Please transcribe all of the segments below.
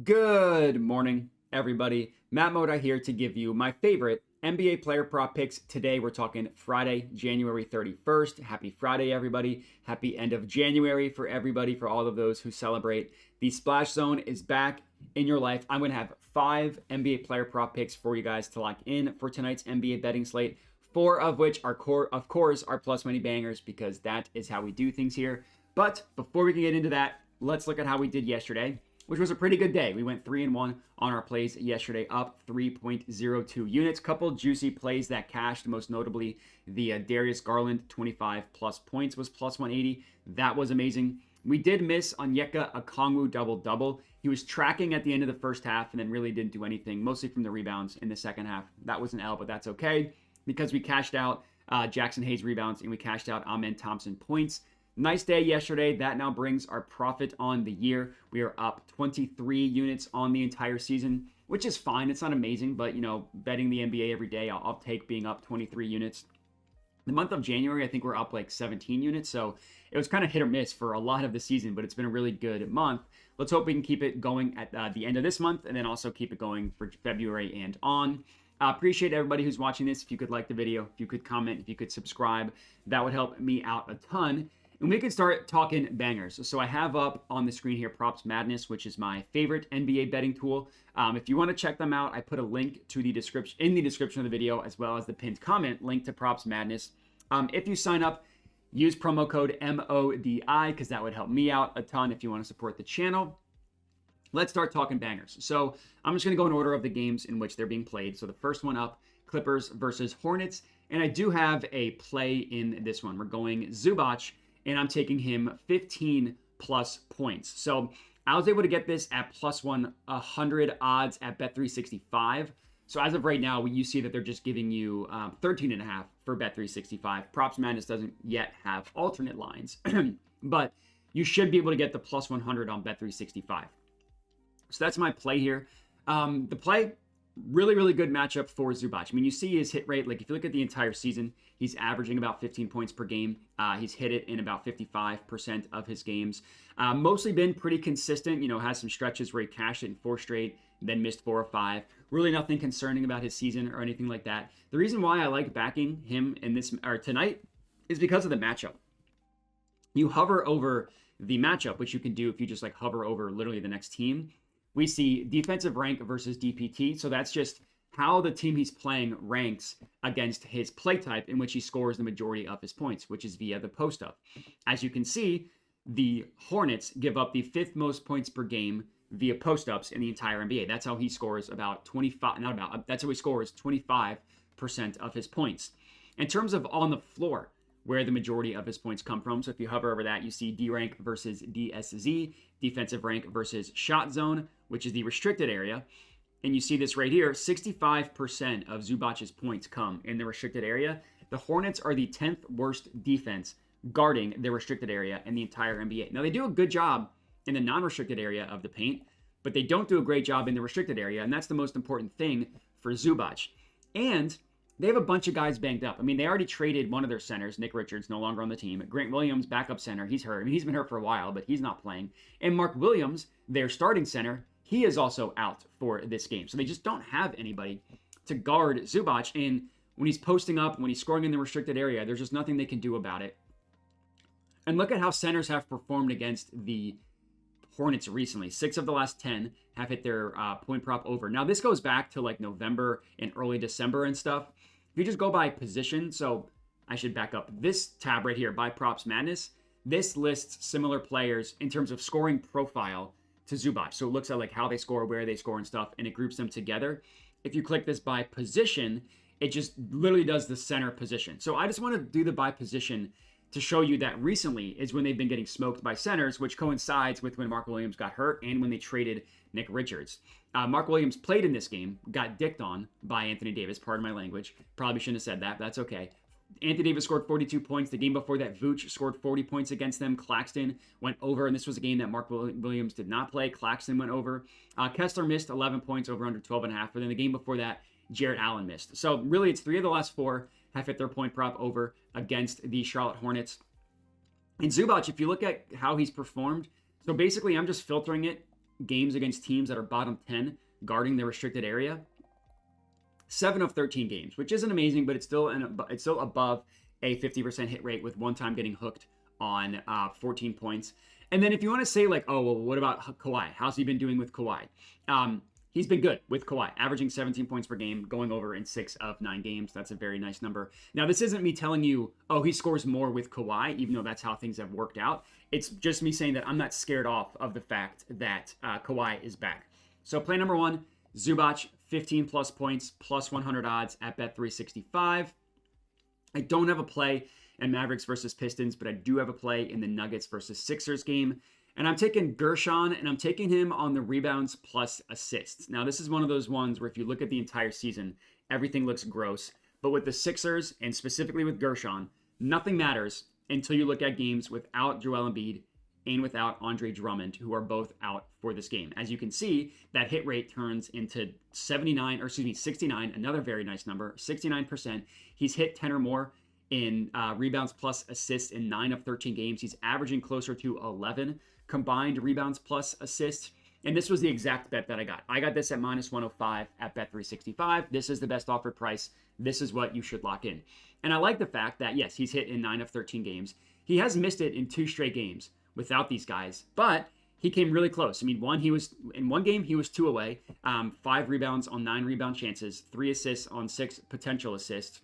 Good morning, everybody. Matt Moda here to give you my favorite NBA player prop picks. Today, we're talking Friday, January 31st. Happy Friday, everybody. Happy end of January for everybody, for all of those who celebrate. The Splash Zone is back in your life. I'm going to have 5 NBA player prop picks for you guys to lock in for tonight's NBA betting slate. 4 of which are, of course, are plus money bangers because that is how we do things here. But before we can get into that, let's look at how we did yesterday, which was a pretty good day. We went 3-1 on our plays yesterday, up 3.02 units. Couple juicy plays that cashed, most notably the Darius Garland 25 plus points was plus 180. That was amazing. We did miss Onyeka Okongwu double-double. He was tracking at the end of the first half and then really didn't do anything, mostly from the rebounds in the second half. That was an L, but that's okay because we cashed out Jackson Hayes rebounds and we cashed out Amen Thompson points. Nice day yesterday. That now brings our profit on the year. We are up 23 units on the entire season, which is fine. It's not amazing, but, you know, betting the NBA every day, I'll take being up 23 units. The month of January, I think we're up like 17 units, so it was kind of hit or miss for a lot of the season, but it's been a really good month. Let's hope we can keep it going at the end of this month and then also keep it going for February and on. Appreciate everybody who's watching this. If you could like the video, if you could comment, if you could subscribe, that would help me out a ton. And we can start talking bangers. So I have up on the screen here Props Madness, which is my favorite NBA betting tool. If you want to check them out, I put a link to the description in the description of the video, as well as the pinned comment link to Props Madness. If you sign up, use promo code MODI because that would help me out a ton if you want to support the channel. Let's start talking bangers. So I'm just going to go in order of the games in which they're being played. So the first one up, Clippers versus Hornets. And I do have a play in this one. We're going Zubac, and I'm taking him 15 plus points. So I was able to get this at plus 100 odds at Bet365. So as of right now, you see that they're just giving you 13.5 for Bet365. Props Madness doesn't yet have alternate lines, but you should be able to get the plus 100 on Bet365. So that's my play here. The play, really, really good matchup for Zubac. I mean, you see his hit rate. Like, if you look at the entire season, he's averaging about 15 points per game. He's hit it in about 55% of his games. Mostly been pretty consistent. You know, has some stretches where he cashed it in 4 straight, then missed 4 or 5. Really nothing concerning about his season or anything like that. The reason why I like backing him in this or tonight is because of the matchup. You hover over the matchup, which you can do if you just like hover over literally the next team. We see defensive rank versus DPT. So that's just how the team he's playing ranks against his play type in which he scores the majority of his points, which is via the post-up. As you can see, the Hornets give up the 5th most points per game via post-ups in the entire NBA. That's how he scores about 25, not about, that's how he scores 25% of his points. In terms of on the floor, where the majority of his points come from. So if you hover over that, you see D rank versus DSZ, defensive rank versus shot zone, which is the restricted area. And you see this right here, 65% of Zubac's points come in the restricted area. The Hornets are the 10th worst defense guarding the restricted area in the entire NBA. Now, they do a good job in the non-restricted area of the paint, but they don't do a great job in the restricted area, and that's the most important thing for Zubac. And they have a bunch of guys banged up. I mean, they already traded one of their centers, Nick Richards, no longer on the team. Grant Williams, backup center, he's hurt. I mean, he's been hurt for a while, but he's not playing. And Mark Williams, their starting center, he is also out for this game. So they just don't have anybody to guard Zubac. And when he's posting up, when he's scoring in the restricted area, there's just nothing they can do about it. And look at how centers have performed against the Hornets recently. 6 of the last 10 have hit their point prop over. Now, this goes back to like November and early December and stuff. If you just go by position, so I should back up this tab right here by Props Madness. This lists similar players in terms of scoring profile to Zubac. So it looks at like how they score, where they score and stuff, and it groups them together. If you click this by position, it just literally does the center position. So I just want to do the by position to show you that recently is when they've been getting smoked by centers, which coincides with when Mark Williams got hurt and when they traded Nick Richards. Mark Williams played in this game, got dicked on by Anthony Davis, pardon my language. Probably shouldn't have said that, but that's okay. Anthony Davis scored 42 points. The game before that, Vooch scored 40 points against them. Claxton went over, and this was a game that Mark Williams did not play. Claxton went over. Kessler missed 11 points over under 12.5, but then the game before that, Jarrett Allen missed. So really, it's 3 of the last 4 have hit their point prop over against the Charlotte Hornets. And Zubac, if you look at how he's performed, so basically I'm just filtering it games against teams that are bottom 10 guarding the restricted area. 7 of 13 games, which isn't amazing, but it's still above a 50% hit rate with one time getting hooked on 14 points. And then if you want to say like, oh, well, what about Kawhi? How's he been doing with Kawhi? He's been good with Kawhi, averaging 17 points per game, going over in 6 of 9 games. That's a very nice number. Now, this isn't me telling you, oh, he scores more with Kawhi, even though that's how things have worked out. It's just me saying that I'm not scared off of the fact that Kawhi is back. So play number 1, Zubac, 15 plus points, plus 100 odds at Bet365. I don't have a play in Mavericks versus Pistons, but I do have a play in the Nuggets versus Sixers game. And I'm taking Gershon, and I'm taking him on the rebounds plus assists. Now, this is one of those ones where if you look at the entire season, everything looks gross. But with the Sixers, and specifically with Gershon, nothing matters until you look at games without Joel Embiid and without Andre Drummond, who are both out for this game. As you can see, that hit rate turns into 69, another very nice number, 69%. He's hit 10 or more in rebounds plus assists in 9 of 13 games. He's averaging closer to 11 combined rebounds plus assists. And this was the exact bet that I got. I got this at minus 105 at Bet365. This is the best offered price. This is what you should lock in. And I like the fact that, yes, he's hit in 9 of 13 games. He has missed it in 2 straight games without these guys, but he came really close. I mean, in one game, he was 2 away, 5 rebounds on 9 rebound chances, 3 assists on 6 potential assists.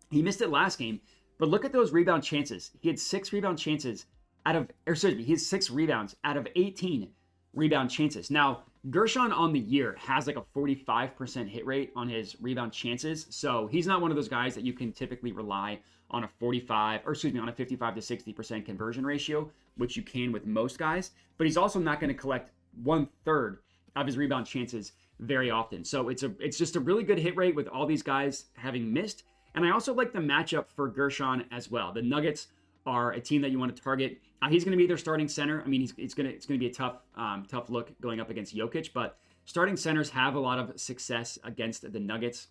He missed it last game, but look at those rebound chances. He had 6 rebound chances he has 6 rebounds out of 18 rebound chances. Now, Gershon on the year has like a 45% hit rate on his rebound chances. So he's not one of those guys that you can typically rely on a 55 to 60% conversion ratio, which you can with most guys. But he's also not going to collect 1/3 of his rebound chances very often. So it's just a really good hit rate with all these guys having missed. And I also like the matchup for Gershon as well. The Nuggets are a team that you want to target. He's going to be their starting center. I mean, it's going to be a tough look going up against Jokic, but starting centers have a lot of success against the Nuggets.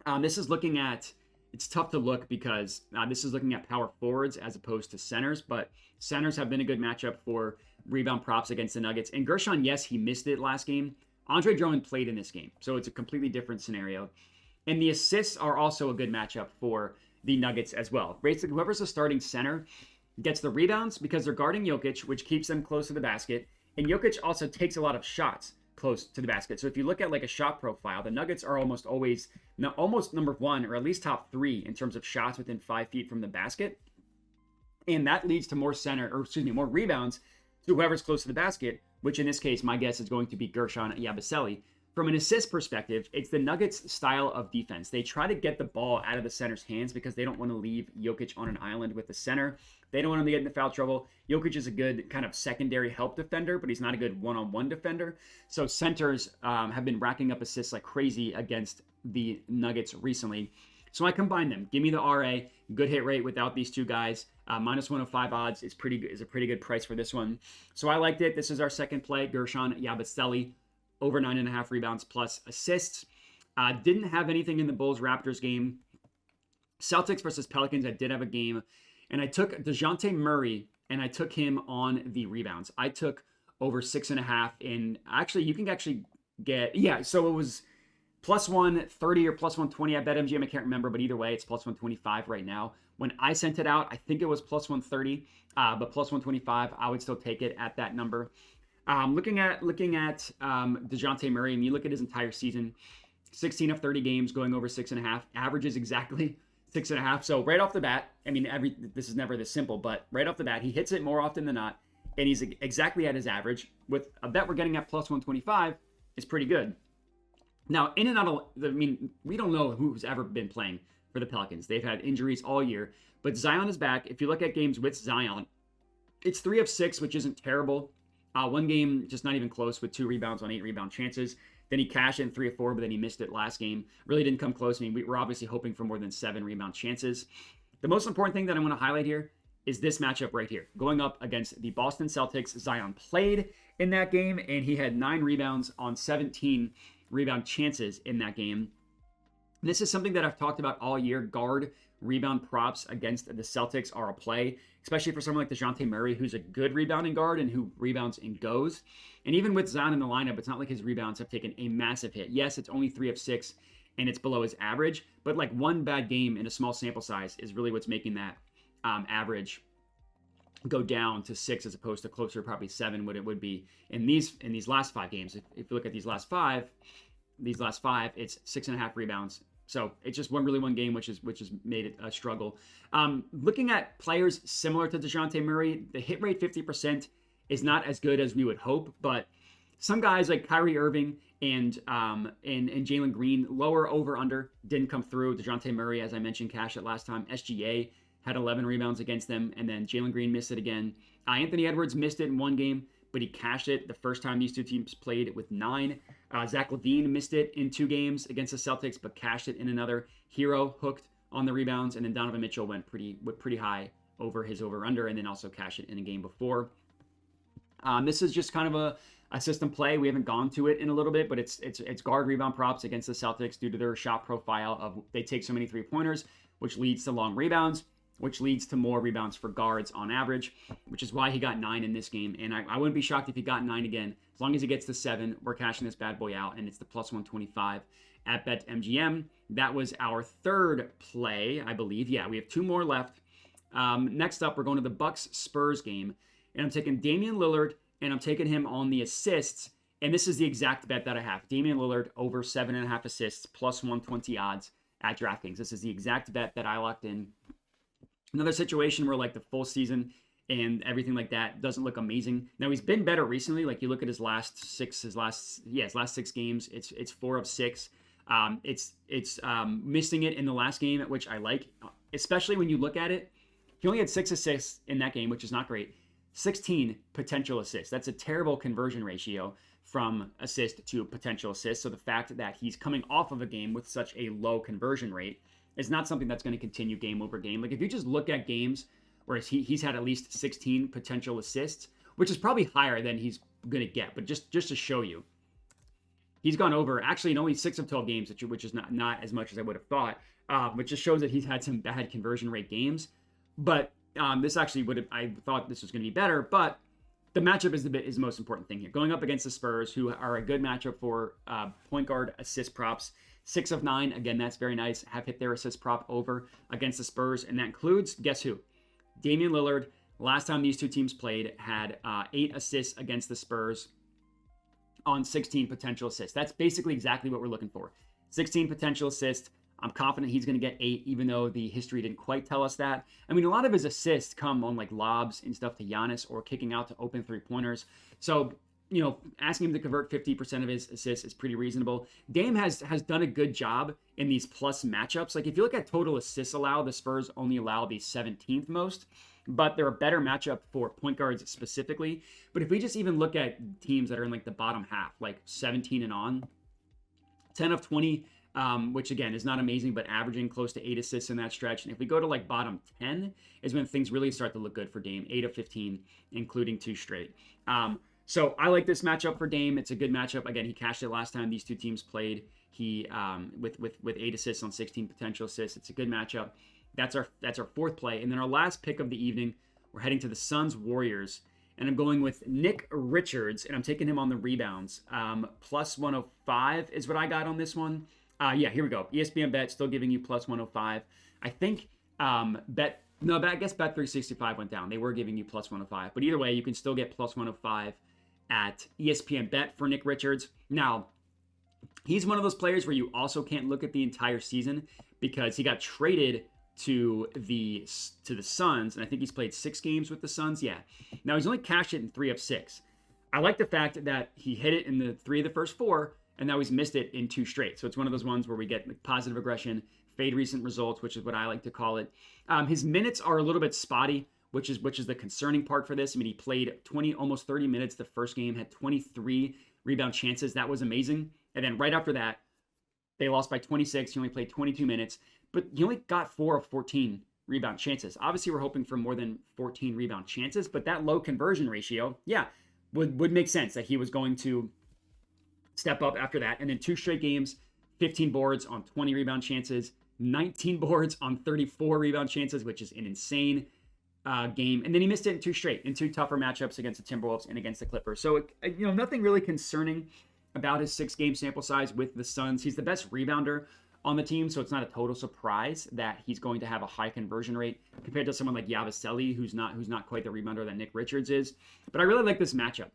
It's tough to look because this is looking at power forwards as opposed to centers, but centers have been a good matchup for rebound props against the Nuggets. And Gershon, yes, he missed it last game. Andre Drummond played in this game, so it's a completely different scenario. And the assists are also a good matchup for the Nuggets as well. Basically, whoever's the starting center gets the rebounds because they're guarding Jokic, which keeps them close to the basket. And Jokic also takes a lot of shots close to the basket. So if you look at like a shot profile, the Nuggets are almost number 1 or at least top 3 in terms of shots within 5 feet from the basket. And that leads to more rebounds to whoever's close to the basket, which in this case, my guess is going to be Gershon Yabusele. From an assist perspective, it's the Nuggets' style of defense. They try to get the ball out of the center's hands because they don't want to leave Jokic on an island with the center. They don't want him to get into foul trouble. Jokic is a good kind of secondary help defender, but he's not a good one-on-one defender. So centers have been racking up assists like crazy against the Nuggets recently. So I combine them. Give me the RA, good hit rate without these 2 guys. Minus 105 odds is a pretty good price for this one. So I liked it. This is our second play, Gershon Yabusele. Over 9.5 rebounds plus assists. Didn't have anything in the Bulls-Raptors game. Celtics versus Pelicans, I did have a game. And I took DeJounte Murray, and I took him on the rebounds. I took over 6.5. And actually, you can get, so it was plus 130 or plus 120 at BetMGM. I can't remember, but either way, it's plus 125 right now. When I sent it out, I think it was plus 130, but plus 125, I would still take it at that number. Looking at DeJounte Murray, and you look at his entire season, 16 of 30 games, going over 6.5, averages exactly 6.5. So right off the bat, I mean, this is never this simple, but right off the bat, he hits it more often than not, and he's exactly at his average. With a bet we're getting at plus 125 is pretty good. Now, in and out, we don't know who's ever been playing for the Pelicans. They've had injuries all year, but Zion is back. If you look at games with Zion, it's 3 of 6, which isn't terrible. One game, just not even close, with 2 rebounds on 8 rebound chances. Then he cashed in 3 of 4, but then he missed it last game. Really didn't come close. I mean, we were obviously hoping for more than 7 rebound chances. The most important thing that I want to highlight here is this matchup right here. Going up against the Boston Celtics, Zion played in that game, and he had 9 rebounds on 17 rebound chances in that game. This is something that I've talked about all year. Guard rebound props against the Celtics are a play, especially for someone like DeJounte Murray, who's a good rebounding guard and who rebounds and goes. And even with Zion in the lineup, it's not like his rebounds have taken a massive hit. Yes, it's only 3 of 6, and it's below his average, but like one bad game in a small sample size is really what's making that average go down to 6 as opposed to closer to probably 7 what it would be in these last 5 games. If you look at these last five, it's 6.5 rebounds. So it's just one game, which has made it a struggle. Looking at players similar to DeJounte Murray, the hit rate 50% is not as good as we would hope, but some guys like Kyrie Irving and Jalen Green, lower over under, didn't come through. DeJounte Murray, as I mentioned, cashed it last time. SGA had 11 rebounds against them, and then Jalen Green missed it again. Anthony Edwards missed it in one game, but he cashed it the first time these two teams played with 9. Zach LaVine missed it in 2 games against the Celtics, but cashed it in another. Hero hooked on the rebounds, and then Donovan Mitchell went pretty high over his over-under, and then also cashed it in a game before. This is just kind of a system play. We haven't gone to it in a little bit, but it's guard rebound props against the Celtics due to their shot profile of they take so many 3-pointers, which leads to long rebounds, which leads to more rebounds for guards on average, which is why he got 9 in this game. And I wouldn't be shocked if he got 9 again. As long as he gets to 7, we're cashing this bad boy out, and it's the plus 125 at BetMGM. That was our third play, I believe. Yeah, we have 2 more left. Next up, we're going to the Bucks-Spurs game, and I'm taking Damian Lillard, and I'm taking him on the assists, and this is the exact bet that I have. Damian Lillard over 7.5 assists, plus 120 odds at DraftKings. This is the exact bet that I locked in. Another situation where like the full season and everything like that doesn't look amazing. Now he's been better recently. Like you look at his last 6 games. It's 4 of 6. It's missing it in the last game, which I like, especially when you look at it. He only had 6 assists in that game, which is not great. 16 potential assists. That's a terrible conversion ratio from assist to potential assist. So the fact that he's coming off of a game with such a low conversion rate is not something that's going to continue game over game. Like if you just look at games where he's had at least 16 potential assists, which is probably higher than he's going to get, but just to show you, he's gone over actually in only 6 of 12 games, which is not as much as I would have thought, which just shows that he's had some bad conversion rate games. But this actually I thought this was going to be better, but the matchup is the most important thing here. Going up against the Spurs, who are a good matchup for point guard assist props. 6 of 9, again, that's very nice. Have hit their assist prop over against the Spurs, and that includes, guess who? Damian Lillard. Last time these two teams played, had 8 assists against the Spurs on 16 potential assists. That's basically exactly what we're looking for. 16 potential assists. I'm confident he's going to get 8, even though the history didn't quite tell us that. I mean, a lot of his assists come on like lobs and stuff to Giannis or kicking out to open 3-pointers. So, you know, asking him to convert 50% of his assists is pretty reasonable. Dame has done a good job in these plus matchups. Like if you look at total assists allowed, the Spurs only allow the 17th most, but they're a better matchup for point guards specifically. But if we just even look at teams that are in like the bottom half, like 17 and on, 10 of 20, which again is not amazing, but averaging close to 8 assists in that stretch. And if we go to like bottom 10 is when things really start to look good for Dame. 8 of 15, including 2 straight. So I like this matchup for Dame. It's a good matchup. Again, he cashed it last time these two teams played. He with 8 assists on 16 potential assists. It's a good matchup. That's our 4th play. And then our last pick of the evening, we're heading to the Suns Warriors. And I'm going with Nick Richards, and I'm taking him on the rebounds. Plus 105 is what I got on this one. Yeah, here we go. ESPN Bet still giving you plus 105. I think I guess Bet365 went down. They were giving you plus 105. But either way, you can still get plus 105 at ESPN Bet for Nick Richards. Now, he's one of those players where you also can't look at the entire season because he got traded to the Suns, and I think he's played 6 games with the Suns. Yeah. Now, he's only cashed it in 3 of 6. I like the fact that he hit it in the 3 of the first 4, and now he's missed it in 2 straight. So it's one of those ones where we get positive aggression, fade recent results, which is what I like to call it. His minutes are a little bit spotty, which is the concerning part for this. I mean, he played almost 30 minutes the first game, had 23 rebound chances. That was amazing. And then right after that, they lost by 26. He only played 22 minutes, but he only got 4 of 14 rebound chances. Obviously, we're hoping for more than 14 rebound chances, but that low conversion ratio, yeah, would make sense that he was going to step up after that. And then 2 straight games, 15 boards on 20 rebound chances, 19 boards on 34 rebound chances, which is an insane game. And then he missed it in 2 straight, in 2 tougher matchups against the Timberwolves and against the Clippers. So, nothing really concerning about his 6-game sample size with the Suns. He's the best rebounder on the team, so it's not a total surprise that he's going to have a high conversion rate compared to someone like Yabusele, who's not quite the rebounder that Nick Richards is. But I really like this matchup.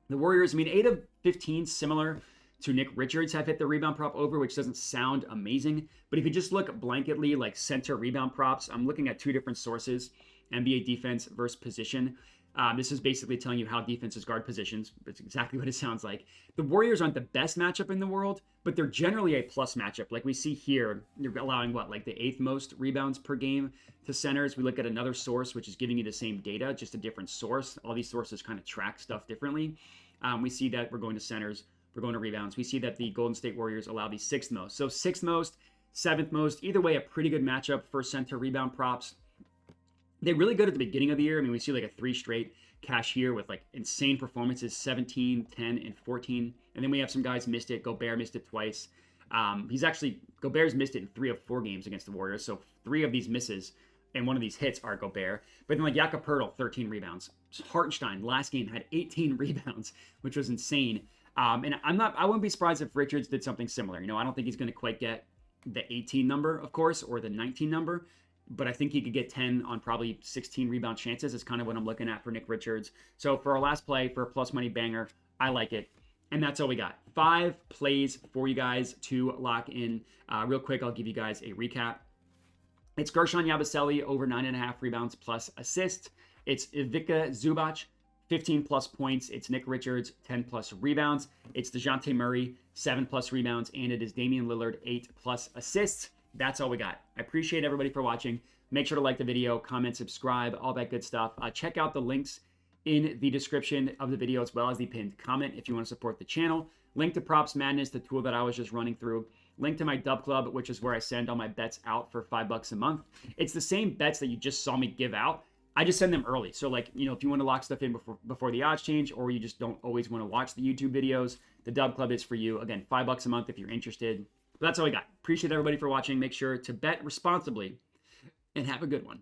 The Warriors, 8 of 15, similar to Nick Richards, have hit the rebound prop over, which doesn't sound amazing. But if you just look blanketly like center rebound props, I'm looking at 2 different sources, NBA defense versus position. This is basically telling you how defenses guard positions. It's exactly what it sounds like. The Warriors aren't the best matchup in the world, but they're generally a plus matchup. Like we see here, you're allowing the 8th most rebounds per game to centers. We look at another source, which is giving you the same data, just a different source. All these sources kind of track stuff differently. We see that we're going to centers, we're going to rebounds. We see that the Golden State Warriors allow the 6th most. So 6th most, 7th most, either way, a pretty good matchup for center rebound props. They're really good at the beginning of the year. We see a 3 straight cash here with insane performances, 17, 10, and 14. And then we have some guys missed it. Gobert missed it twice. Gobert's missed it in 3 of 4 games against the Warriors. So 3 of these misses and 1 of these hits are Gobert. But then Jakob Poeltl, 13 rebounds. Hartenstein last game had 18 rebounds, which was insane. And I wouldn't be surprised if Richards did something similar. I don't think he's going to quite get the 18 number, of course, or the 19 number. But I think he could get 10 on probably 16 rebound chances. Is kind of what I'm looking at for Nick Richards. So for our last play, for a plus money banger, I like it. And that's all we got. 5 plays for you guys to lock in. Real quick, I'll give you guys a recap. It's Gershon Yabusele over 9.5 rebounds plus assists. It's Ivica Zubac, 15 plus points. It's Nick Richards, 10 plus rebounds. It's DeJounte Murray, 7 plus rebounds. And it is Damian Lillard, 8 plus assists. That's all we got. I appreciate everybody for watching. Make sure to like the video, comment, subscribe, all that good stuff. Check out the links in the description of the video as well as the pinned comment if you want to support the channel. Link to Props Madness, the tool that I was just running through. Link to my Dub Club, which is where I send all my bets out for $5 a month. It's the same bets that you just saw me give out. I just send them early. So if you want to lock stuff in before the odds change, or you just don't always want to watch the YouTube videos, the Dub Club is for you. Again, $5 a month if you're interested. But that's all we got. Appreciate everybody for watching. Make sure to bet responsibly and have a good one.